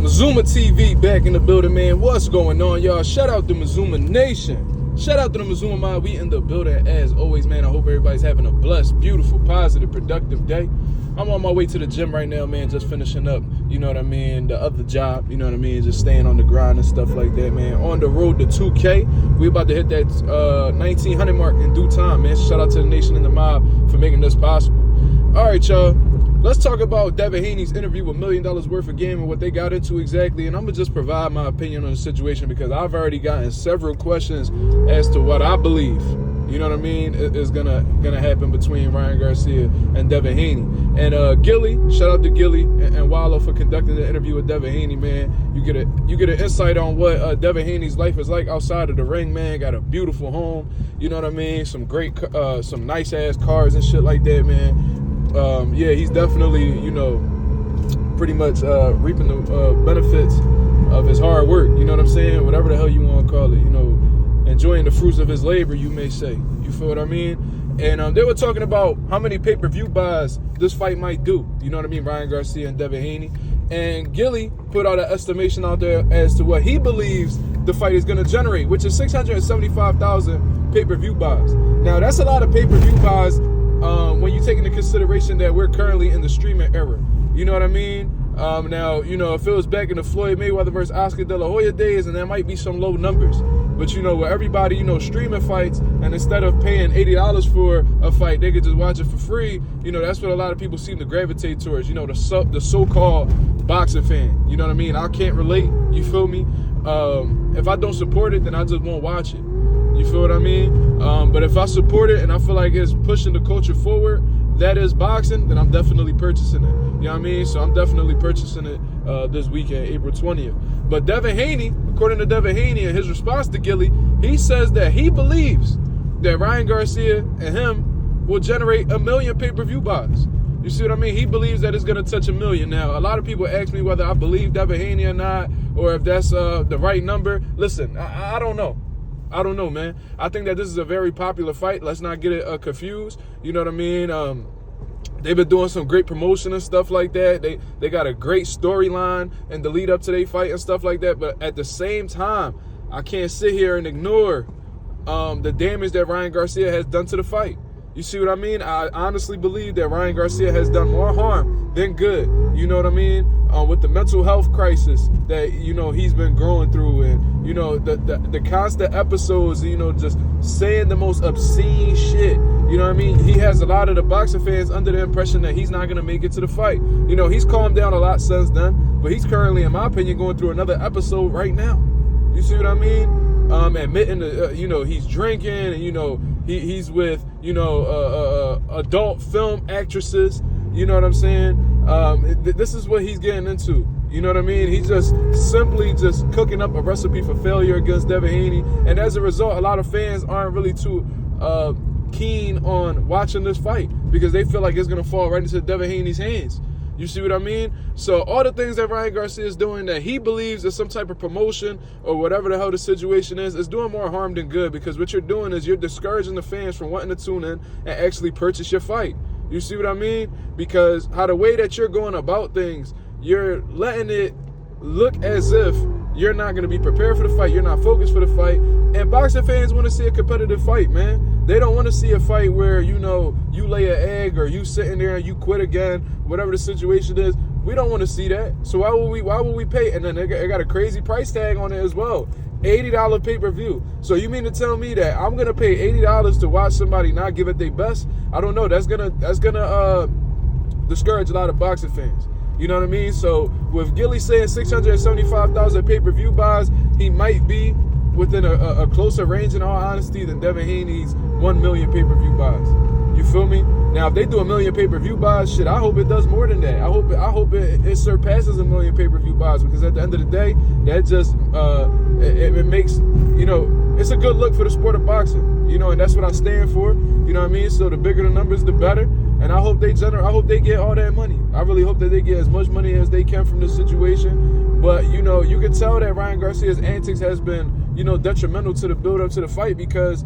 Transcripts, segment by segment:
Mazuma TV back in the building, man. What's going on, y'all? Shout out to Mazuma Nation. Shout out to the Mazuma Mob. We in the building as always, man. I hope everybody's having a blessed, beautiful, positive, productive day. I'm on my way to the gym right now, man. Just finishing up, you know what I mean, the other job, you know what I mean, just staying on the grind and stuff like that, man. On the road to 2K. We about to hit that 1900 mark in due time, man. Shout out to the nation and the mob for making this possible. All right, y'all. Let's talk about Devin Haney's interview with $1 Million Worth of Game and what they got into exactly. And I'm going to just provide my opinion on the situation because I've already gotten several questions as to what I believe, you know what I mean, is gonna happen between Ryan Garcia and Devin Haney. And Gilly, shout out to Gilly and Wallow for conducting the interview with Devin Haney, man. You get an insight on what Devin Haney's life is like outside of the ring, man. Got a beautiful home, you know what I mean, some nice ass cars and shit like that, man. Yeah, he's definitely, you know, pretty much reaping the benefits of his hard work, you know what I'm saying? Whatever the hell you want to call it, you know, enjoying the fruits of his labor, you may say. You feel what I mean? And they were talking about how many pay-per-view buys this fight might do, you know what I mean? Ryan Garcia and Devin Haney. And Gilly put out an estimation out there as to what he believes the fight is going to generate, which is 675,000 pay-per-view buys. Now, that's a lot of pay-per-view buys when you take into consideration that we're currently in the streaming era. You know what I mean? Now, you know, if it was back in the Floyd Mayweather versus Oscar De La Hoya days, and there might be some low numbers. But, you know, where everybody, you know, streaming fights, and instead of paying $80 for a fight, they could just watch it for free. You know, that's what a lot of people seem to gravitate towards, you know, the so-called boxing fan. You know what I mean? I can't relate. You feel me? If I don't support it, then I just won't watch it. You feel what I mean? But if I support it and I feel like it's pushing the culture forward, that is boxing, then I'm definitely purchasing it. You know what I mean? So I'm definitely purchasing it this weekend, April 20th. But Devin Haney, according to Devin Haney and his response to Gilly, he says that he believes that Ryan Garcia and him will generate 1 million pay-per-view buys. You see what I mean? He believes that it's going to touch 1 million. Now, a lot of people ask me whether I believe Devin Haney or not, or if that's the right number. Listen, I don't know. I don't know, man. I think that this is a very popular fight. Let's not get it confused. You know what I mean? They've been doing some great promotion and stuff like that. They got a great storyline and the lead up to their fight and stuff like that. But at the same time, I can't sit here and ignore the damage that Ryan Garcia has done to the fight. You see what I mean? I honestly believe that Ryan Garcia has done more harm than good. You know what I mean? With the mental health crisis that, you know, he's been growing through, and, you know, the constant episodes, you know, just saying the most obscene shit. You know what I mean? He has a lot of the boxing fans under the impression that he's not going to make it to the fight. You know, he's calmed down a lot since then, but he's currently, in my opinion, going through another episode right now. You see what I mean? Admitting that, you know, he's drinking, and, you know, he's with, you know, adult film actresses. You know what I'm saying? This is what he's getting into. You know what I mean? He's just simply just cooking up a recipe for failure against Devin Haney. And as a result, a lot of fans aren't really too keen on watching this fight because they feel like it's going to fall right into Devin Haney's hands. You see what I mean? So all the things that Ryan Garcia is doing that he believes is some type of promotion or whatever the hell the situation is doing more harm than good, because what you're doing is you're discouraging the fans from wanting to tune in and actually purchase your fight. You see what I mean? Because how the way that you're going about things, you're letting it look as if you're not going to be prepared for the fight. You're not focused for the fight. And boxing fans want to see a competitive fight, man. They don't want to see a fight where, you know, you lay an egg or you sitting there and you quit again, whatever the situation is. We don't want to see that. So why would we pay? And then they got a crazy price tag on it as well. $80 pay-per-view. So you mean to tell me that I'm gonna pay $80 to watch somebody not give it their best? I don't know. That's gonna discourage a lot of boxing fans. You know what I mean? So with Gilly saying 675,000 pay-per-view buys, he might be within a closer range, in all honesty, than Devin Haney's 1 million pay-per-view buys. You feel me? Now, if they do 1 million pay-per-view buys, shit, I hope it does more than that. I hope it surpasses 1 million pay-per-view buys, because at the end of the day, that just it makes, you know, it's a good look for the sport of boxing. You know, and that's what I stand for. You know what I mean? So the bigger the numbers, the better. And I hope they get all that money. I really hope that they get as much money as they can from this situation. But, you know, you can tell that Ryan Garcia's antics has been, you know, detrimental to the build-up to the fight, because,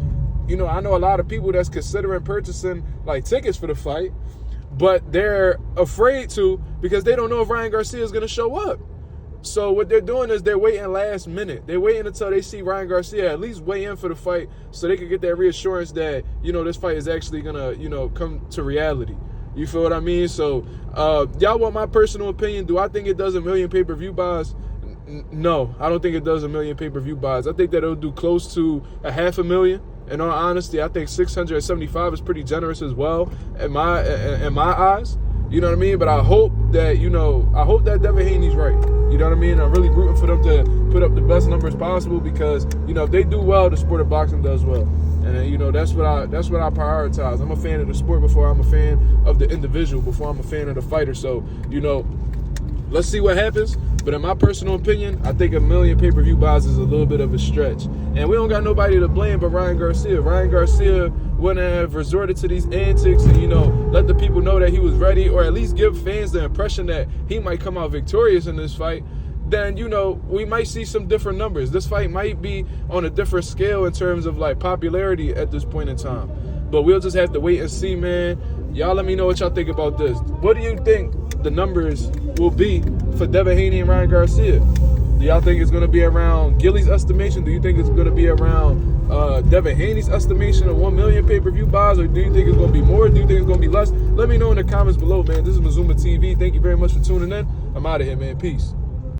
you know, I know a lot of people that's considering purchasing, like, tickets for the fight, but they're afraid to because they don't know if Ryan Garcia is going to show up. So what they're doing is they're waiting last minute. They're waiting until they see Ryan Garcia at least weigh in for the fight so they can get that reassurance that, this fight is actually going to, come to reality. You feel what I mean? So y'all want my personal opinion. Do I think it does 1 million pay-per-view buys? No, I don't think it does 1 million pay-per-view buys. I think that it'll do close to 500,000. In all honesty, I think 675 is pretty generous as well in my eyes. You know what I mean? But I hope that Devin Haney's right. You know what I mean? I'm really rooting for them to put up the best numbers possible because, if they do well, the sport of boxing does well. And, that's what I prioritize. I'm a fan of the sport before I'm a fan of the individual, before I'm a fan of the fighter. So, let's see what happens. But in my personal opinion, I think 1 million pay-per-view buys is a little bit of a stretch. And we don't got nobody to blame but Ryan Garcia. Ryan Garcia wouldn't have resorted to these antics and, let the people know that he was ready, or at least give fans the impression that he might come out victorious in this fight. Then, we might see some different numbers. This fight might be on a different scale in terms of, popularity at this point in time. But we'll just have to wait and see, man. Y'all let me know what y'all think about this. What do you think the numbers will be for Devin Haney and Ryan Garcia? Do y'all think it's going to be around Gilly's estimation? Do you think it's going to be around Devin Haney's estimation of 1 million pay-per-view buys? Or do you think it's going to be more? Do you think it's going to be less? Let me know in the comments below, man. This is Mazuma TV. Thank you very much for tuning in. I'm out of here, man. Peace.